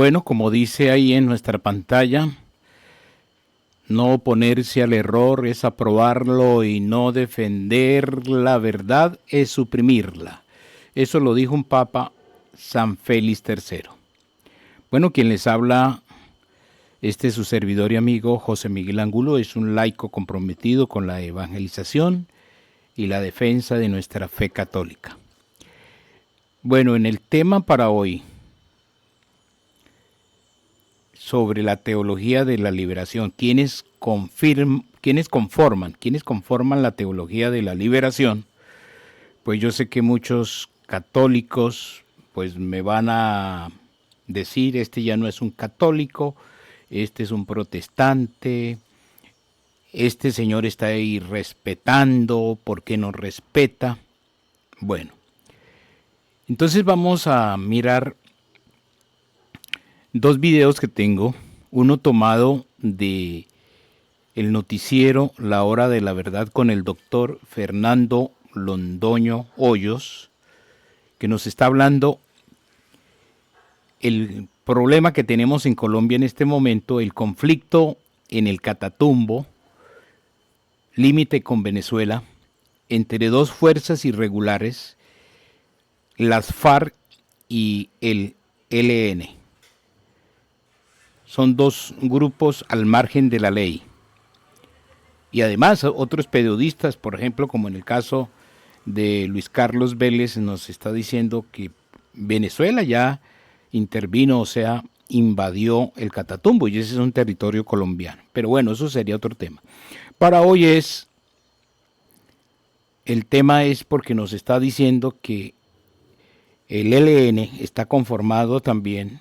Bueno, como dice ahí en nuestra pantalla, no oponerse al error es aprobarlo y no defender la verdad es suprimirla. Eso lo dijo un papa, San Félix III. Bueno, quien les habla, este es su servidor y amigo José Miguel Angulo, es un laico comprometido con la evangelización y la defensa de nuestra fe católica. Bueno, en el tema para hoy, sobre la teología de la liberación, ¿quiénes conforman la teología de la liberación? Pues yo sé que muchos católicos pues me van a decir, este ya no es un católico, este es un protestante, este señor está ahí respetando, ¿por qué no respeta? Bueno, entonces vamos a mirar dos videos que tengo, uno tomado de el noticiero La Hora de la Verdad con el doctor Fernando Londoño Hoyos, que nos está hablando el problema que tenemos en Colombia en este momento, el conflicto en el Catatumbo, límite con Venezuela, entre dos fuerzas irregulares, las FARC y el ELN. Son dos grupos al margen de la ley. Y además otros periodistas, por ejemplo, como en el caso de Luis Carlos Vélez, nos está diciendo que Venezuela ya intervino, o sea, invadió el Catatumbo y ese es un territorio colombiano. Pero bueno, eso sería otro tema. Para hoy el tema es porque nos está diciendo que el ELN está conformado también,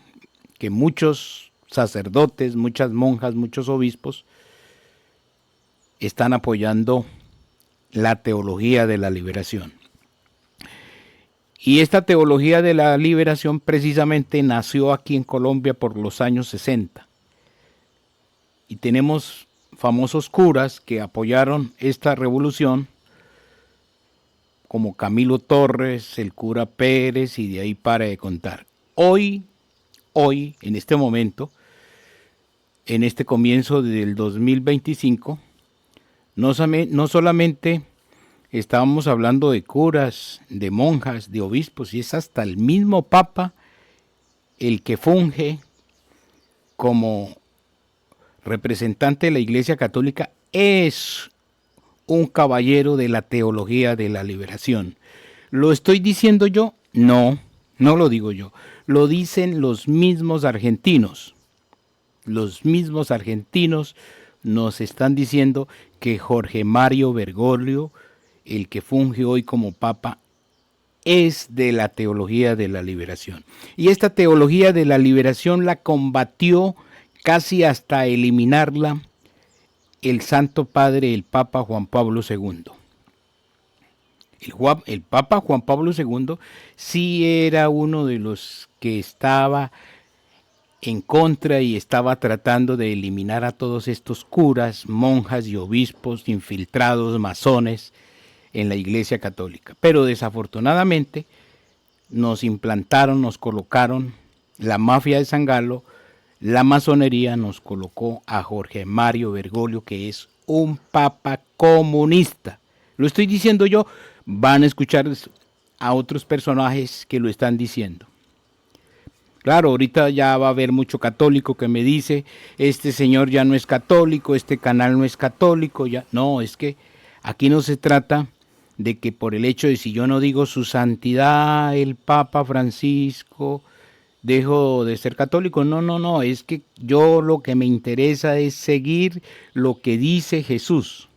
que muchos sacerdotes, muchas monjas, muchos obispos están apoyando la teología de la liberación. Y esta teología de la liberación precisamente nació aquí en Colombia por los años 60. Y tenemos famosos curas que apoyaron esta revolución, como Camilo Torres, el cura Pérez, y de ahí para de contar. Hoy, en este momento, en este comienzo del 2025, no solamente estábamos hablando de curas, de monjas, de obispos, y es hasta el mismo Papa el que funge como representante de la Iglesia Católica, es un caballero de la teología de la liberación. ¿Lo estoy diciendo yo? No, no lo digo yo. Lo dicen los mismos argentinos. Los mismos argentinos nos están diciendo que Jorge Mario Bergoglio, el que funge hoy como papa, es de la teología de la liberación. Y esta teología de la liberación la combatió casi hasta eliminarla el Santo Padre, el Papa Juan Pablo II. El Papa Juan Pablo II sí era uno de los que estaba en contra y estaba tratando de eliminar a todos estos curas, monjas y obispos infiltrados, masones en la Iglesia Católica. Pero desafortunadamente nos implantaron, nos colocaron la mafia de San Galo, la masonería nos colocó a Jorge Mario Bergoglio, que es un papa comunista. Lo estoy diciendo yo, van a escuchar a otros personajes que lo están diciendo. Claro, ahorita ya va a haber mucho católico que me dice, este señor ya no es católico, este canal no es católico, ya. No, es que aquí no se trata de que por el hecho de si yo no digo su santidad, el Papa Francisco, dejo de ser católico. No, es que yo lo que me interesa es seguir lo que dice Jesús,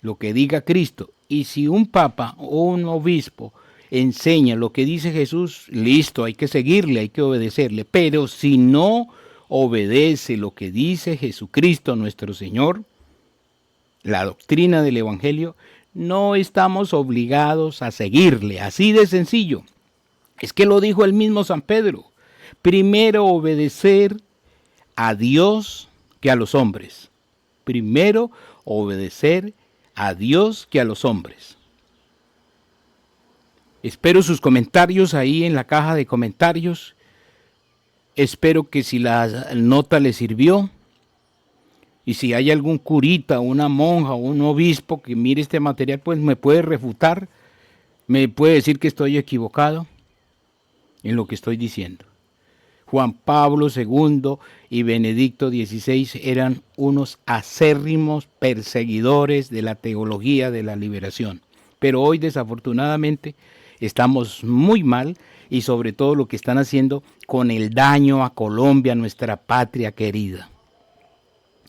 lo que diga Cristo. Y si un papa o un obispo enseña lo que dice Jesús, listo, hay que seguirle, hay que obedecerle. Pero si no obedece lo que dice Jesucristo nuestro Señor, la doctrina del Evangelio, no estamos obligados a seguirle, así de sencillo. Es que lo dijo el mismo San Pedro. Primero obedecer a Dios que a los hombres. Primero obedecer a Dios que a los hombres. Espero sus comentarios ahí en la caja de comentarios. Espero que si la nota le sirvió y si hay algún curita, una monja o un obispo que mire este material, pues me puede refutar, me puede decir que estoy equivocado en lo que estoy diciendo. Juan Pablo II y Benedicto XVI eran unos acérrimos perseguidores de la teología de la liberación. Pero hoy, desafortunadamente, estamos muy mal y sobre todo lo que están haciendo con el daño a Colombia, nuestra patria querida.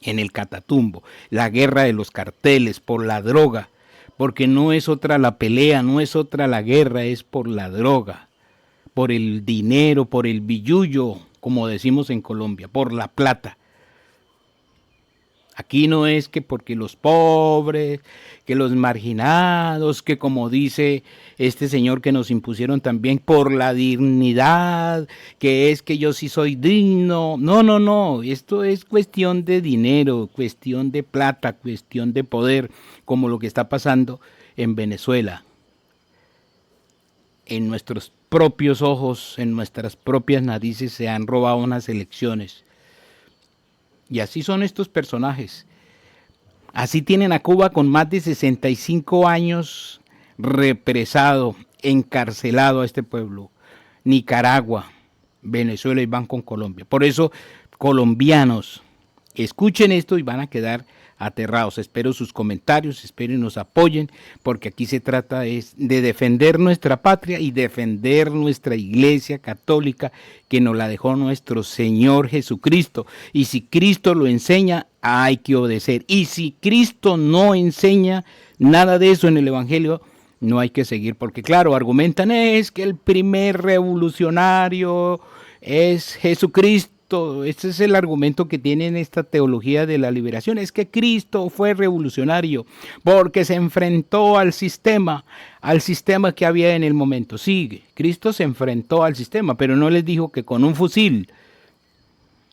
En el Catatumbo, la guerra de los carteles por la droga, porque no es otra la pelea, no es otra la guerra, es por la droga, por el dinero, por el billullo, como decimos en Colombia, por la plata. Aquí no es que porque los pobres, que los marginados, que como dice este señor que nos impusieron también por la dignidad, que es que yo sí soy digno. No, no, no, esto es cuestión de dinero, cuestión de plata, cuestión de poder, como lo que está pasando en Venezuela. En nuestros propios ojos, en nuestras propias narices se han robado unas elecciones. Y así son estos personajes. Así tienen a Cuba con más de 65 años represado, encarcelado a este pueblo. Nicaragua, Venezuela y van con Colombia. Por eso, colombianos, escuchen esto y van a quedar aterrados. Espero sus comentarios, espero y nos apoyen, porque aquí se trata es de defender nuestra patria y defender nuestra iglesia católica que nos la dejó nuestro Señor Jesucristo. Y si Cristo lo enseña, hay que obedecer. Y si Cristo no enseña nada de eso en el Evangelio, no hay que seguir, porque claro, argumentan es que el primer revolucionario es Jesucristo. Este es el argumento que tienen esta teología de la liberación, es que Cristo fue revolucionario porque se enfrentó al sistema que había en el momento. Sí, Cristo se enfrentó al sistema, pero no les dijo que con un fusil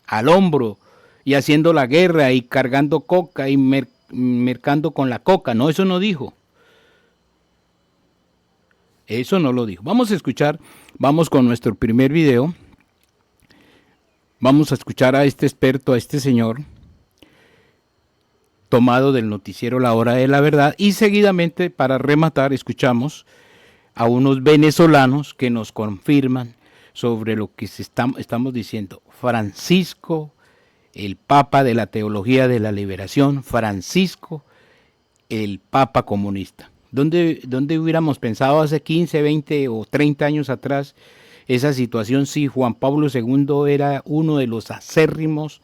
al hombro y haciendo la guerra y cargando coca y mercando con la coca. No, eso no dijo. Eso no lo dijo. Vamos a escuchar, vamos con nuestro primer video. Vamos a escuchar a este experto, a este señor, tomado del noticiero La Hora de la Verdad. Y seguidamente, para rematar, escuchamos a unos venezolanos que nos confirman sobre lo que estamos diciendo. Francisco, el Papa de la Teología de la Liberación, Francisco, el Papa comunista. ¿Dónde hubiéramos pensado hace 15, 20 o 30 años atrás esa situación si Juan Pablo II era uno de los acérrimos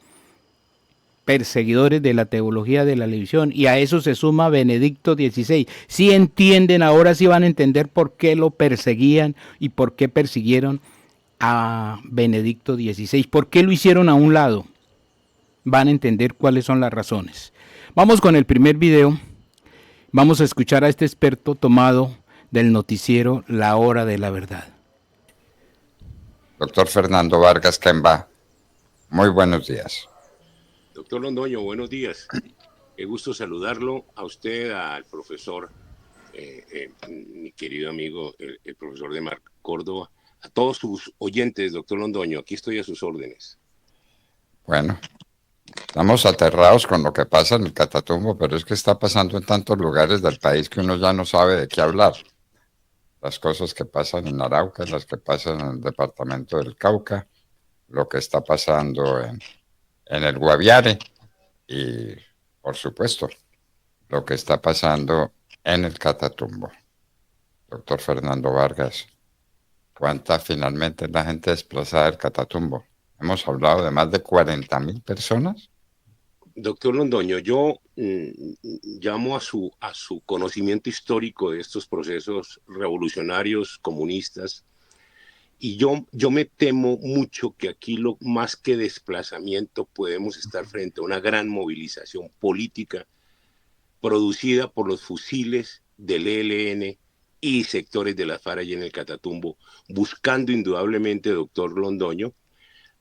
perseguidores de la teología de la liberación? Y a eso se suma Benedicto XVI. Si entienden, ahora sí van a entender por qué lo perseguían y por qué persiguieron a Benedicto XVI. ¿Por qué lo hicieron a un lado? Van a entender cuáles son las razones. Vamos con el primer video. Vamos a escuchar a este experto tomado del noticiero La Hora de la Verdad. Doctor Fernando Vargas Quemba, muy buenos días. Doctor Londoño, buenos días. Qué gusto saludarlo a usted, al profesor, mi querido amigo, el profesor de Mar Córdoba, a todos sus oyentes, doctor Londoño. Aquí estoy a sus órdenes. Bueno, estamos aterrados con lo que pasa en el Catatumbo, pero es que está pasando en tantos lugares del país que uno ya no sabe de qué hablar. Las cosas que pasan en Arauca, las que pasan en el departamento del Cauca, lo que está pasando en el Guaviare y, por supuesto, lo que está pasando en el Catatumbo. Doctor Fernando Vargas, ¿cuánta finalmente es la gente desplazada del Catatumbo? Hemos hablado de más de 40.000 personas. Doctor Londoño, yo llamo a su conocimiento histórico de estos procesos revolucionarios, comunistas, y yo me temo mucho que aquí lo más que desplazamiento podemos estar frente a una gran movilización política producida por los fusiles del ELN y sectores de la FARC y en el Catatumbo, buscando indudablemente, doctor Londoño,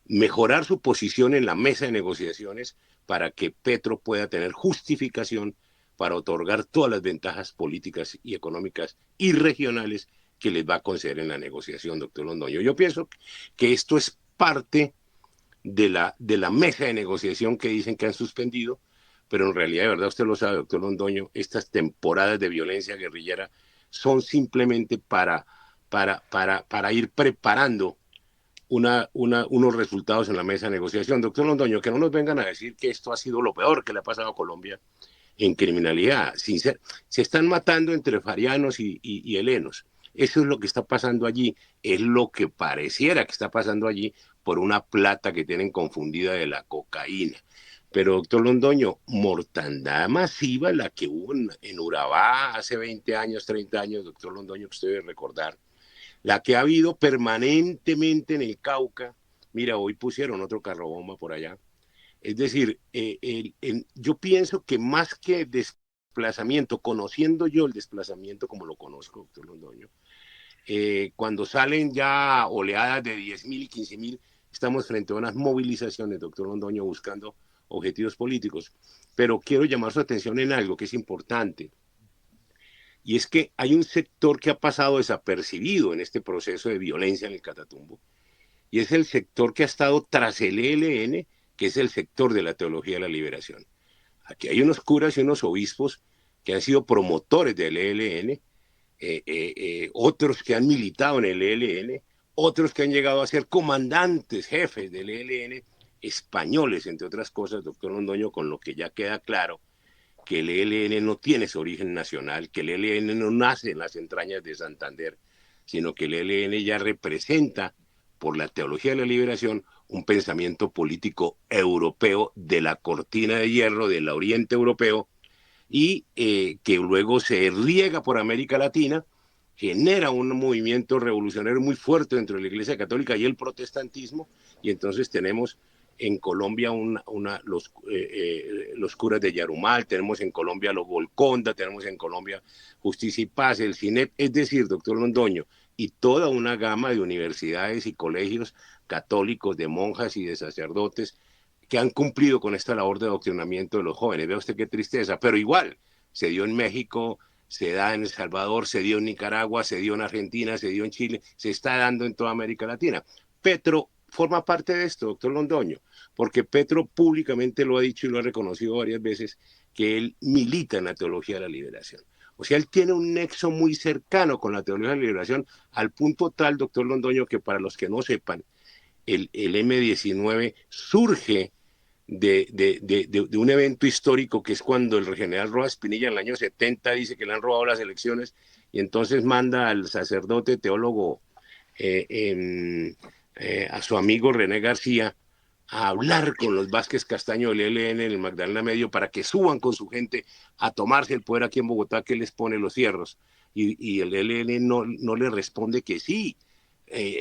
mejorar su posición en la mesa de negociaciones para que Petro pueda tener justificación para otorgar todas las ventajas políticas y económicas y regionales que les va a conceder en la negociación, doctor Londoño. Yo pienso que esto es parte de la mesa de negociación que dicen que han suspendido, pero en realidad, de verdad, usted lo sabe, doctor Londoño, estas temporadas de violencia guerrillera son simplemente para ir preparando unos resultados en la mesa de negociación. Doctor Londoño, que no nos vengan a decir que esto ha sido lo peor que le ha pasado a Colombia en criminalidad. Se están matando entre farianos y helenos. Eso es lo que está pasando allí, es lo que pareciera que está pasando allí por una plata que tienen confundida de la cocaína. Pero, doctor Londoño, mortandad masiva la que hubo en Urabá hace 20 años, 30 años, doctor Londoño, que usted debe recordar, la que ha habido permanentemente en el Cauca. Mira, hoy pusieron otro carrobomba por allá. Es decir, yo pienso que más que desplazamiento, conociendo yo el desplazamiento como lo conozco, doctor Londoño, cuando salen ya oleadas de 10.000 y 15.000, estamos frente a unas movilizaciones, doctor Londoño, buscando objetivos políticos. Pero quiero llamar su atención en algo que es importante, y es que hay un sector que ha pasado desapercibido en este proceso de violencia en el Catatumbo, y es el sector que ha estado tras el ELN, que es el sector de la teología de la liberación. Aquí hay unos curas y unos obispos que han sido promotores del ELN, otros que han militado en el ELN, otros que han llegado a ser comandantes, jefes del ELN, españoles, entre otras cosas, doctor Londoño, con lo que ya queda claro que el ELN no tiene su origen nacional, que el ELN no nace en las entrañas de Santander, sino que el ELN ya representa, por la teología de la liberación, un pensamiento político europeo de la cortina de hierro del oriente europeo, y que luego se riega por América Latina, genera un movimiento revolucionario muy fuerte dentro de la Iglesia Católica y el protestantismo, y entonces tenemos en Colombia los curas de Yarumal, tenemos en Colombia los Golconda, tenemos en Colombia Justicia y Paz, el CINEP, es decir, doctor Londoño, y toda una gama de universidades y colegios católicos, de monjas y de sacerdotes que han cumplido con esta labor de adoctrinamiento de los jóvenes. Vea usted qué tristeza, pero igual se dio en México, se da en El Salvador, se dio en Nicaragua, se dio en Argentina, se dio en Chile, se está dando en toda América Latina. Petro forma parte de esto, doctor Londoño, porque Petro públicamente lo ha dicho y lo ha reconocido varias veces, que él milita en la teología de la liberación. O sea, él tiene un nexo muy cercano con la teología de la liberación, al punto tal, doctor Londoño, que para los que no sepan, el M-19 surge de un evento histórico, que es cuando el general Rojas Pinilla en el año 70 dice que le han robado las elecciones, y entonces manda al sacerdote teólogo, a su amigo René García, a hablar con los Vázquez Castaño del ELN en el Magdalena Medio para que suban con su gente a tomarse el poder aquí en Bogotá, que les pone los fierros. Y el ELN no le responde que sí,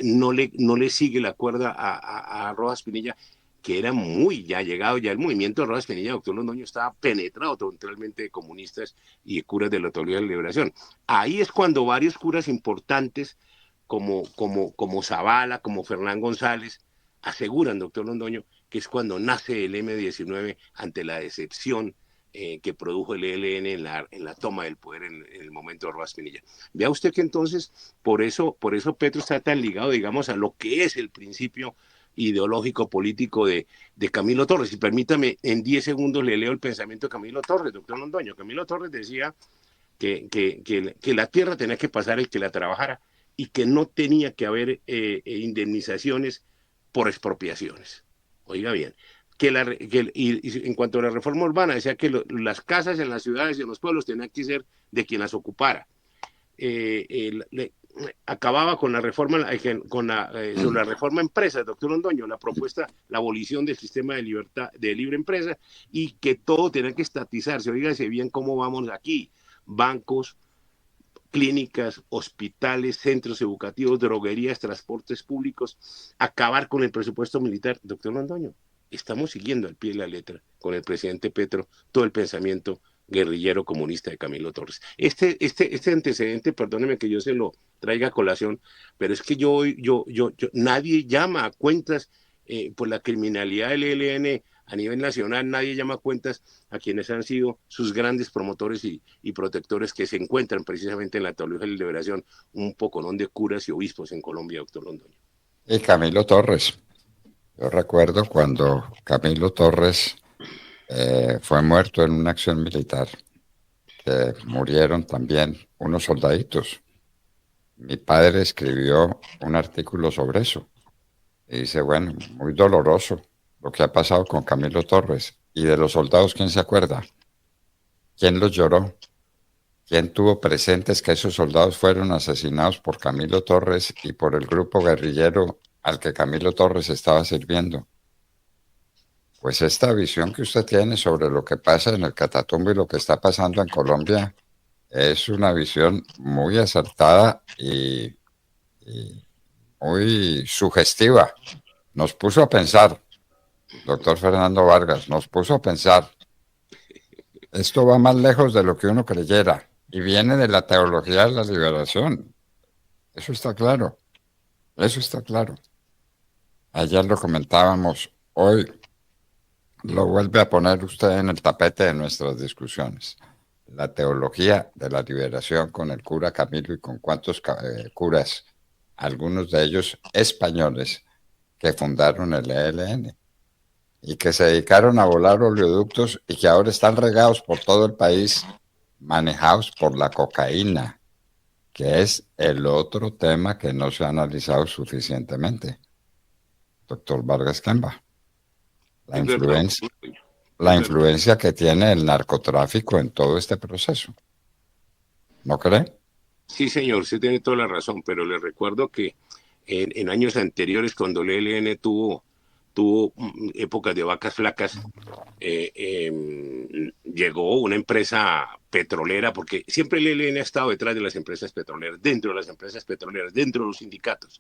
no le sigue la cuerda a Rojas Pinilla, que era muy ya llegado, ya el movimiento de Rojas Pinilla, doctor Londoño, estaba penetrado totalmente de comunistas y de curas de la teología de la liberación. Ahí es cuando varios curas importantes, como Zavala, como Fernán González, aseguran, doctor Londoño, que es cuando nace el M-19 ante la decepción que produjo el ELN en la toma del poder en el momento de Rojas Pinilla. Vea usted que entonces, por eso Petro está tan ligado, digamos, a lo que es el principio ideológico político de Camilo Torres. Y permítame, en 10 segundos le leo el pensamiento de Camilo Torres, doctor Londoño. Camilo Torres decía que la tierra tenía que pasar el que la trabajara y que no tenía que haber indemnizaciones por expropiaciones. Oiga bien, y en cuanto a la reforma urbana, decía que las casas en las ciudades y en los pueblos tenían que ser de quien las ocupara. Acababa con la reforma, sobre la reforma empresa, doctor Londoño, la propuesta, la abolición del sistema de libertad, de libre empresa, y que todo tenía que estatizarse. Oígase bien cómo vamos aquí: bancos, clínicas, hospitales, centros educativos, droguerías, transportes públicos, acabar con el presupuesto militar. Doctor Londoño, estamos siguiendo al pie de la letra con el presidente Petro todo el pensamiento guerrillero comunista de Camilo Torres. Este antecedente, perdóneme que yo se lo traiga a colación, pero es que nadie llama a cuentas por la criminalidad del ELN a nivel nacional, nadie llama a cuentas a quienes han sido sus grandes promotores y protectores, que se encuentran precisamente en la teología de la liberación, un poconón de curas y obispos en Colombia, doctor Londoño. Y Camilo Torres. Yo recuerdo cuando Camilo Torres fue muerto en una acción militar, que murieron también unos soldaditos. Mi padre escribió un artículo sobre eso y dice, bueno, muy doloroso lo que ha pasado con Camilo Torres. Y de los soldados, ¿quién se acuerda? ¿Quién los lloró? ¿Quién tuvo presentes que esos soldados fueron asesinados por Camilo Torres y por el grupo guerrillero al que Camilo Torres estaba sirviendo? Pues esta visión que usted tiene sobre lo que pasa en el Catatumbo y lo que está pasando en Colombia es una visión muy acertada y muy sugestiva. Nos puso a pensar, doctor Fernando Vargas, nos puso a pensar. Esto va más lejos de lo que uno creyera y viene de la teología de la liberación. Eso está claro, eso está claro. Ayer lo comentábamos, hoy lo vuelve a poner usted en el tapete de nuestras discusiones. La teología de la liberación con el cura Camilo y con cuantos curas, algunos de ellos españoles, que fundaron el ELN y que se dedicaron a volar oleoductos y que ahora están regados por todo el país, manejados por la cocaína, que es el otro tema que no se ha analizado suficientemente. Doctor Vargas Camba, la Es verdad, influencia, es la verdad. influencia que tiene el narcotráfico en todo este proceso. ¿No cree? Sí, señor, usted tiene toda la razón, pero le recuerdo que en años anteriores, cuando el ELN tuvo épocas de vacas flacas, llegó una empresa petrolera, porque siempre el ELN ha estado detrás de las empresas petroleras, dentro de las empresas petroleras, dentro de los sindicatos.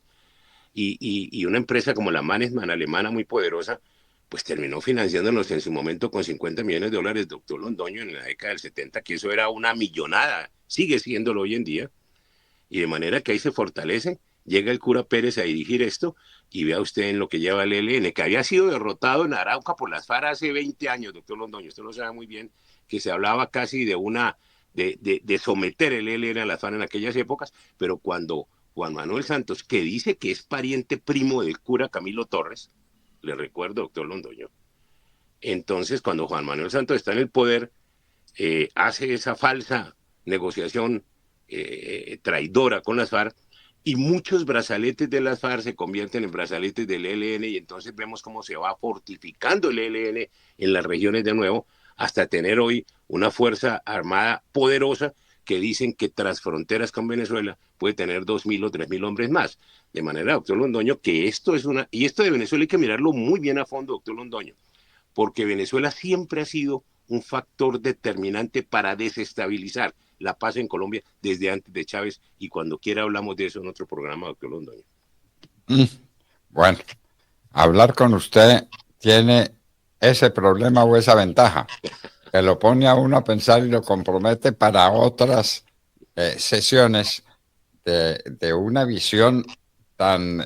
Y una empresa como la Mannesmann alemana muy poderosa, pues terminó financiándonos en su momento con 50 millones de dólares, doctor Londoño, en la década del 70, que eso era una millonada, sigue siéndolo hoy en día, y de manera que ahí se fortalece. Llega el cura Pérez a dirigir esto y vea usted en lo que lleva el ELN, que había sido derrotado en Arauca por las FARC hace 20 años, doctor Londoño. Usted lo sabe muy bien, que se hablaba casi de someter el ELN a las FARC en aquellas épocas, pero cuando Juan Manuel Santos, que dice que es pariente primo del cura Camilo Torres, le recuerdo, doctor Londoño, entonces cuando Juan Manuel Santos está en el poder, hace esa falsa negociación traidora con las FARC y muchos brazaletes de las FARC se convierten en brazaletes del ELN y entonces vemos cómo se va fortificando el ELN en las regiones de nuevo hasta tener hoy una fuerza armada poderosa que dicen que tras fronteras con Venezuela puede tener 2.000 o 3.000 hombres más. De manera, doctor Londoño, que esto es una... Y esto de Venezuela hay que mirarlo muy bien a fondo, doctor Londoño, porque Venezuela siempre ha sido un factor determinante para desestabilizar la paz en Colombia desde antes de Chávez y cuando quiera hablamos de eso en otro programa, doctor Londoño. Bueno, hablar con usted tiene ese problema o esa ventaja, que lo pone a uno a pensar y lo compromete para otras sesiones de una visión tan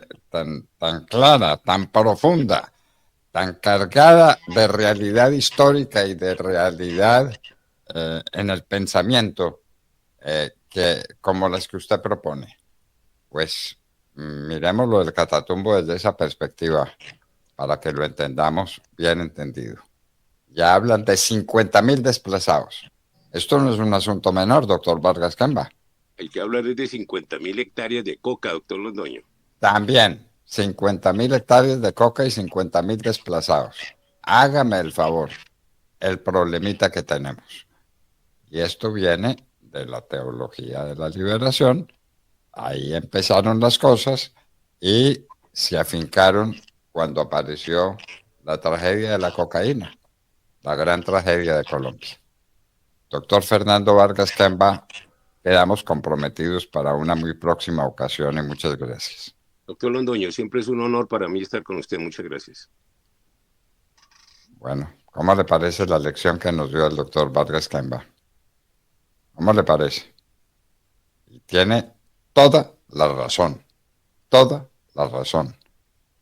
clara, tan profunda, tan cargada de realidad histórica y de realidad en el pensamiento como las que usted propone. Pues miremos lo del Catatumbo desde esa perspectiva para que lo entendamos bien entendido. Ya hablan de 50.000 desplazados. Esto no es un asunto menor, doctor Vargas Camba. Hay que hablar de 50.000 hectáreas de coca, doctor Londoño. También 50.000 hectáreas de coca y 50.000 desplazados. Hágame el favor, el problemita que tenemos. Y esto viene de la teología de la liberación. Ahí empezaron las cosas y se afincaron cuando apareció la tragedia de la cocaína, la gran tragedia de Colombia. Doctor Fernando Vargas Camba, quedamos comprometidos para una muy próxima ocasión y muchas gracias. Doctor Londoño, siempre es un honor para mí estar con usted. Muchas gracias. Bueno, ¿cómo le parece la lección que nos dio el doctor Vargas Camba? ¿Cómo le parece? Y tiene toda la razón, toda la razón.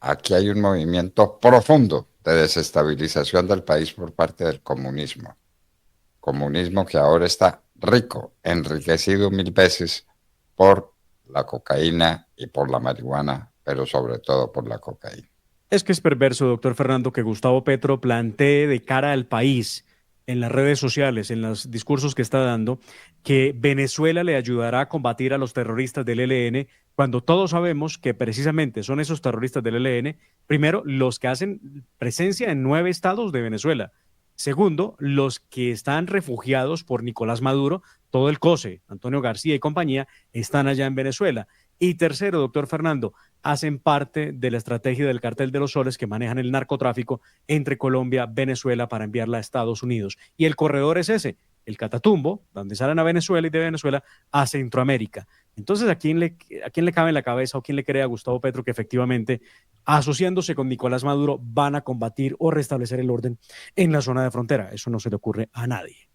Aquí hay un movimiento profundo de desestabilización del país por parte del comunismo. Comunismo que ahora está rico, enriquecido 1000 veces por la cocaína y por la marihuana, pero sobre todo por la cocaína. Es que es perverso, doctor Fernando, que Gustavo Petro plantee de cara al país, en las redes sociales, en los discursos que está dando, que Venezuela le ayudará a combatir a los terroristas del ELN, cuando todos sabemos que precisamente son esos terroristas del ELN, primero, los que hacen presencia en 9 estados de Venezuela. Segundo, los que están refugiados por Nicolás Maduro, todo el COSE, Antonio García y compañía, están allá en Venezuela. Y tercero, doctor Fernando, hacen parte de la estrategia del Cartel de los Soles que manejan el narcotráfico entre Colombia, Venezuela para enviarla a Estados Unidos. Y el corredor es ese, el Catatumbo, donde salen a Venezuela y de Venezuela a Centroamérica. Entonces, a quién le cabe en la cabeza o quién le cree a Gustavo Petro que efectivamente, asociándose con Nicolás Maduro, van a combatir o restablecer el orden en la zona de frontera? Eso no se le ocurre a nadie.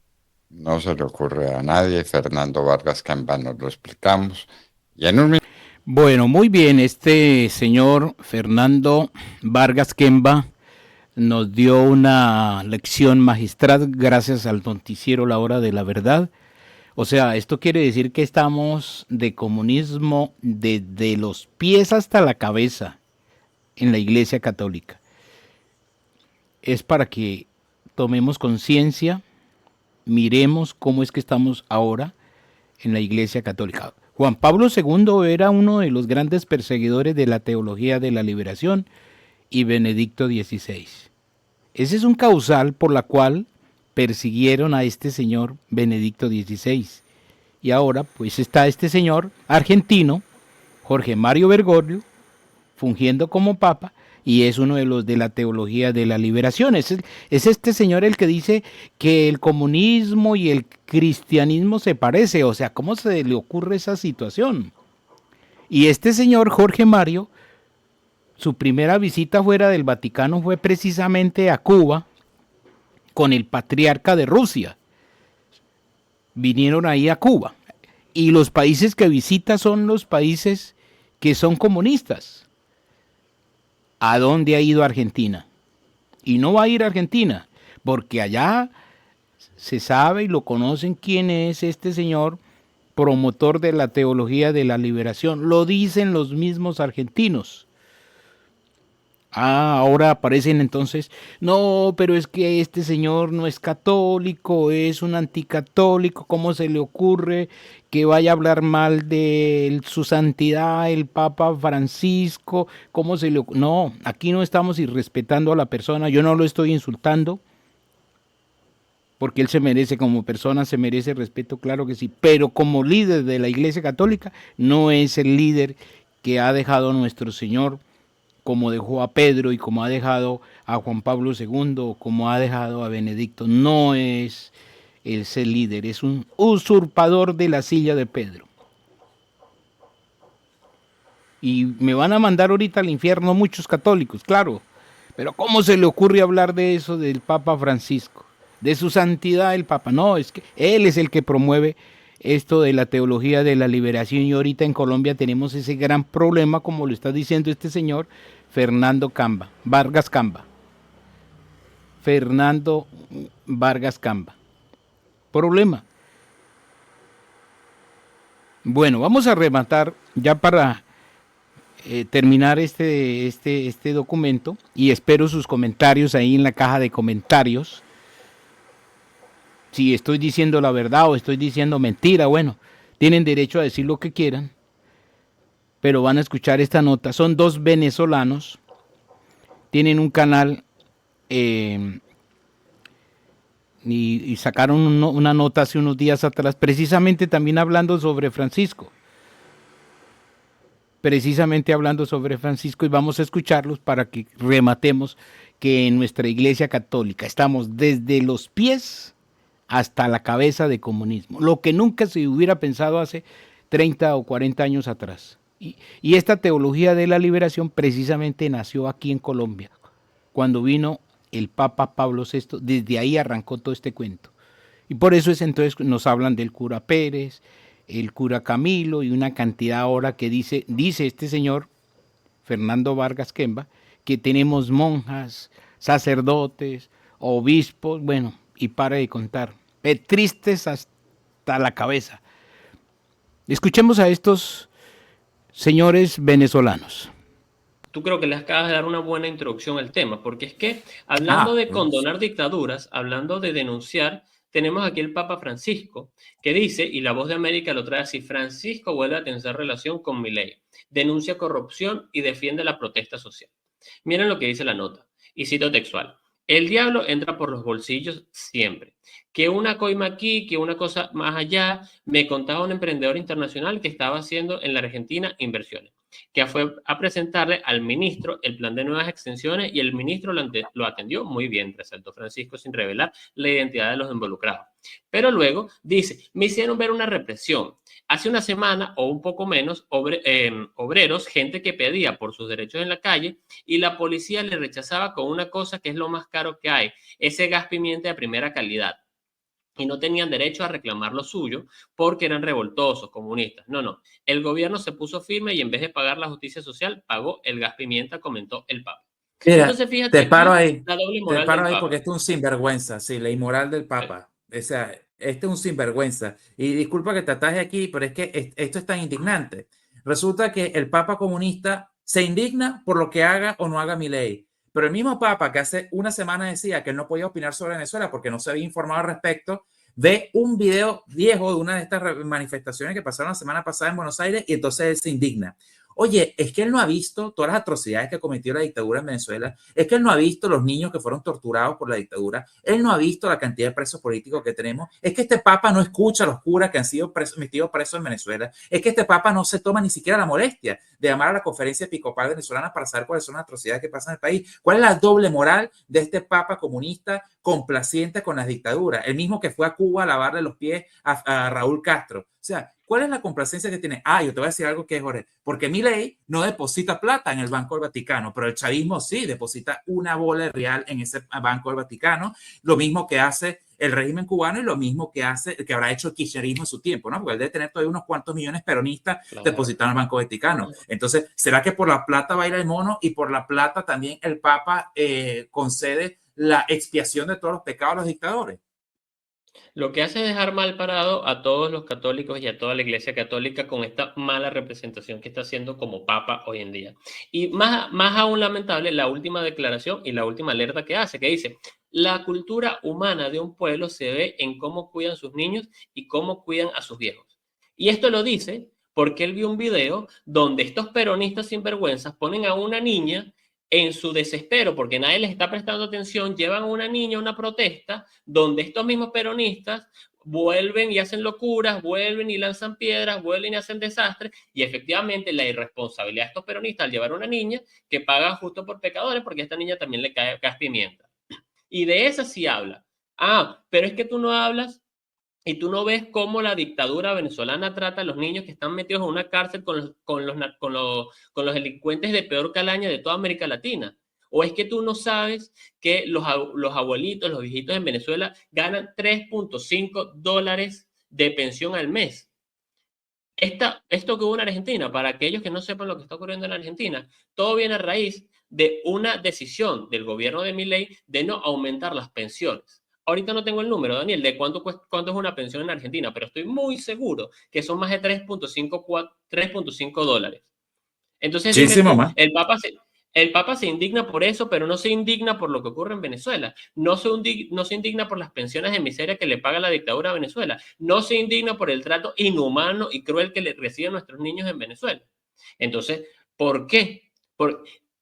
No se le ocurre a nadie. Fernando Vargas Camba nos lo explicamos. Y en un Bueno, muy bien, este señor Fernando Vargas Kemba nos dio una lección magistral gracias al noticiero La Hora de la Verdad. O sea, esto quiere decir que estamos de comunismo desde los pies hasta la cabeza en la Iglesia Católica. Es para que tomemos conciencia, miremos cómo es que estamos ahora en la Iglesia Católica. Juan Pablo II era uno de los grandes perseguidores de la teología de la liberación y Benedicto XVI. Ese es un causal por la cual persiguieron a este señor Benedicto XVI. Y ahora pues está este señor argentino, Jorge Mario Bergoglio, fungiendo como papa, y es uno de los de la teología de la liberación. Es este señor el que dice que el comunismo y el cristianismo se parece. O sea, ¿cómo se le ocurre esa situación? Y este señor Jorge Mario, su primera visita fuera del Vaticano fue precisamente a Cuba con el patriarca de Rusia. Vinieron ahí a Cuba. Y los países que visita son los países que son comunistas. ¿A dónde ha ido Argentina? Y no va a ir a Argentina, porque allá se sabe y lo conocen quién es este señor promotor de la teología de la liberación. Lo dicen los mismos argentinos. Ahora aparecen entonces, no, pero es que este señor no es católico, es un anticatólico, ¿cómo se le ocurre que vaya a hablar mal de su santidad, el Papa Francisco? ¿Cómo se le ocurre? No, aquí no estamos irrespetando a la persona, yo no lo estoy insultando, porque él se merece como persona, se merece respeto, claro que sí, pero como líder de la Iglesia Católica no es el líder que ha dejado nuestro Señor, como dejó a Pedro y como ha dejado a Juan Pablo II, como ha dejado a Benedicto. No es el ser líder, es un usurpador de la silla de Pedro. Y me van a mandar ahorita al infierno muchos católicos, claro, pero ¿cómo se le ocurre hablar de eso del Papa Francisco? De su santidad el Papa. No, es que él es el que promueve esto de la teología de la liberación, y ahorita en Colombia tenemos ese gran problema, como lo está diciendo este señor Fernando Camba, Vargas Camba. Fernando Vargas Camba. Problema. Bueno, vamos a rematar ya para terminar este documento, y espero sus comentarios ahí en la caja de comentarios. Si estoy diciendo la verdad o estoy diciendo mentira, bueno, tienen derecho a decir lo que quieran, pero van a escuchar esta nota. Son dos venezolanos, tienen un canal y sacaron una nota hace unos días atrás, precisamente también hablando sobre Francisco. Precisamente hablando sobre Francisco, y vamos a escucharlos para que rematemos que en nuestra Iglesia Católica estamos desde los pies hasta la cabeza de comunismo, lo que nunca se hubiera pensado hace 30 o 40 años atrás. Y esta teología de la liberación precisamente nació aquí en Colombia, cuando vino el Papa Pablo VI, desde ahí arrancó todo este cuento. Y por eso es entonces nos hablan del cura Pérez, el cura Camilo y una cantidad ahora que dice este señor Fernando Vargas Kemba, que tenemos monjas, sacerdotes, obispos, bueno, y para de contar, tristes hasta la cabeza. Escuchemos a estos señores venezolanos. tú creo que le acabas de dar una buena introducción al tema, porque es que hablando de condonar dictaduras, hablando de denunciar, tenemos aquí el Papa Francisco, que dice, y La Voz de América lo trae así: Francisco vuelve a tensar relación con Milei, denuncia corrupción y defiende la protesta social. Miren lo que dice la nota, y cito textual: el diablo entra por los bolsillos siempre. Que una coima aquí, que una cosa más allá. Me contaba un emprendedor internacional que estaba haciendo en la Argentina inversiones, que fue a presentarle al ministro el plan de nuevas extensiones y el ministro lo atendió muy bien, resaltó Francisco sin revelar la identidad de los involucrados. Pero luego dice, me hicieron ver una represión. Hace una semana o un poco menos, obreros, gente que pedía por sus derechos en la calle, y la policía le rechazaba con una cosa que es lo más caro que hay, ese gas pimienta de primera calidad. Y no tenían derecho a reclamar lo suyo porque eran revoltosos, comunistas. No. El gobierno se puso firme y en vez de pagar la justicia social, pagó el gas pimienta, comentó el Papa. Mira, Entonces, fíjate, te paro aquí ahí, la doble moral del porque Papa. este es un sinvergüenza, sí, la inmoral del Papa. O sea, este es un sinvergüenza. Y disculpa que te ataje aquí, pero es que esto es tan indignante. Resulta que el Papa comunista se indigna por lo que haga o no haga Milei. Pero el mismo Papa que hace una semana decía que él no podía opinar sobre Venezuela porque no se había informado al respecto, ve un video viejo de una de estas manifestaciones que pasaron la semana pasada en Buenos Aires y entonces él se indigna. Oye, es que él no ha visto todas las atrocidades que cometió la dictadura en Venezuela, es que él no ha visto los niños que fueron torturados por la dictadura, él no ha visto la cantidad de presos políticos que tenemos, es que este Papa no escucha a los curas que han sido metidos presos en Venezuela, es que este Papa no se toma ni siquiera la molestia de llamar a la conferencia episcopal venezolana para saber cuáles son las atrocidades que pasan en el país. ¿Cuál es la doble moral de este Papa comunista complaciente con las dictaduras? El mismo que fue a Cuba a lavarle los pies a Raúl Castro. O sea, ¿cuál es la complacencia que tiene? Yo te voy a decir algo que es, Jorge, porque Milei no deposita plata en el Banco del Vaticano, pero el chavismo sí deposita una bola real en ese Banco del Vaticano, lo mismo que hace el régimen cubano y lo mismo que habrá hecho el kirchnerismo en su tiempo, ¿no? Porque él debe tener todavía unos cuantos millones peronistas depositados en el Banco Vaticano. Entonces, ¿será que por la plata baila el mono y por la plata también el Papa concede la expiación de todos los pecados a los dictadores? Lo que hace es dejar mal parado a todos los católicos y a toda la Iglesia Católica con esta mala representación que está haciendo como Papa hoy en día. Y más aún lamentable, la última declaración y la última alerta que hace, que dice: la cultura humana de un pueblo se ve en cómo cuidan sus niños y cómo cuidan a sus viejos. Y esto lo dice porque él vio un video donde estos peronistas sinvergüenzas ponen a una niña en su desespero, porque nadie les está prestando atención, llevan a una niña a una protesta donde estos mismos peronistas vuelven y hacen locuras, vuelven y lanzan piedras, vuelven y hacen desastres, y efectivamente la irresponsabilidad de estos peronistas al llevar a una niña que paga justo por pecadores, porque a esta niña también le cae gas pimienta. Y de esa sí habla. Pero es que tú no hablas y tú no ves cómo la dictadura venezolana trata a los niños que están metidos en una cárcel con los delincuentes de peor calaña de toda América Latina. ¿O es que tú no sabes que los abuelitos, los viejitos en Venezuela ganan $3.5 de pensión al mes? Esto que hubo en Argentina, para aquellos que no sepan lo que está ocurriendo en Argentina, todo viene a raíz de una decisión del gobierno de Milei de no aumentar las pensiones. Ahorita no tengo el número, Daniel, de cuánto es una pensión en Argentina, pero estoy muy seguro que son más de $3.5. Entonces, dime tú, el Papa se indigna por eso, pero no se indigna por lo que ocurre en Venezuela. No se indigna por las pensiones de miseria que le paga la dictadura a Venezuela. No se indigna por el trato inhumano y cruel que le reciben nuestros niños en Venezuela. Entonces, ¿por qué?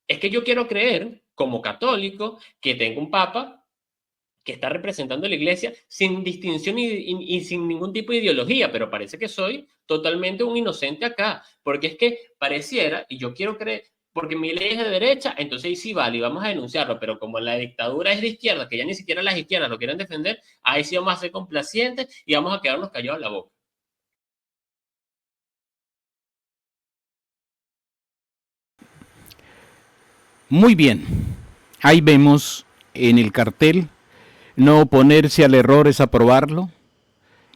Es que yo quiero creer, como católico, que tengo un Papa que está representando a la Iglesia sin distinción y sin ningún tipo de ideología, pero parece que soy totalmente un inocente acá, porque es que pareciera, y yo quiero creer, porque mi ley es de derecha, entonces ahí sí vale, y vamos a denunciarlo, pero como la dictadura es de izquierda, que ya ni siquiera las izquierdas lo quieren defender, ahí sí vamos a ser complacientes y vamos a quedarnos callados la boca. Muy bien, ahí vemos en el cartel: no oponerse al error es aprobarlo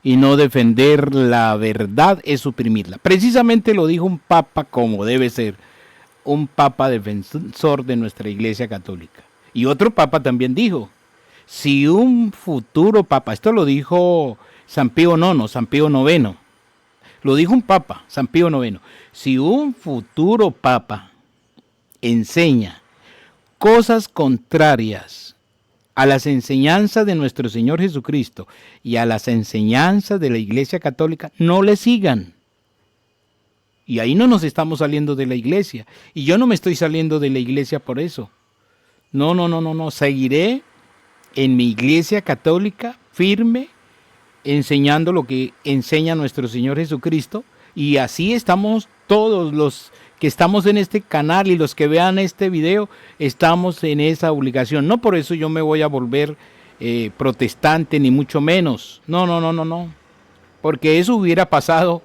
y no defender la verdad es suprimirla. Precisamente lo dijo un papa como debe ser, un papa defensor de nuestra Iglesia Católica. Y otro papa también dijo, si un futuro papa, esto lo dijo San Pío IX, lo dijo un papa, San Pío IX, si un futuro papa enseña cosas contrarias a las enseñanzas de nuestro Señor Jesucristo y a las enseñanzas de la Iglesia Católica, no le sigan. Y ahí no nos estamos saliendo de la iglesia. Y yo no me estoy saliendo de la iglesia por eso. No. Seguiré en mi iglesia católica firme, enseñando lo que enseña nuestro Señor Jesucristo. Y así estamos todos los que estamos en este canal y los que vean este video, estamos en esa obligación. No por eso yo me voy a volver protestante, ni mucho menos. No. Porque eso hubiera pasado.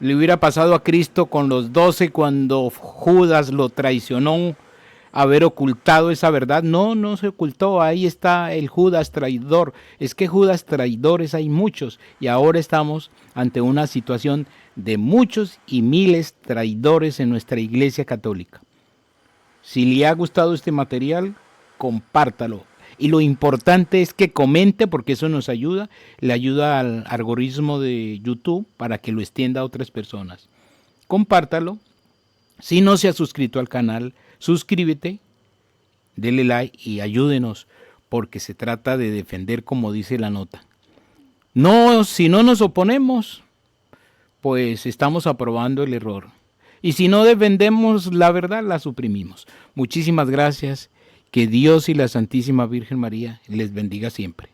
Le hubiera pasado a Cristo con los 12 cuando Judas lo traicionó, haber ocultado esa verdad. No se ocultó, ahí está el Judas traidor. Es que Judas traidores hay muchos y ahora estamos ante una situación de muchos y miles traidores en nuestra iglesia católica. Si le ha gustado este material, compártalo. Y lo importante es que comente, porque eso nos ayuda, le ayuda al algoritmo de YouTube para que lo extienda a otras personas. Compártalo. Si no se ha suscrito al canal, suscríbete, dele like y ayúdenos, porque se trata de defender como dice la nota. No, si no nos oponemos, pues estamos aprobando el error. Y si no defendemos la verdad, la suprimimos. Muchísimas gracias. Que Dios y la Santísima Virgen María les bendiga siempre.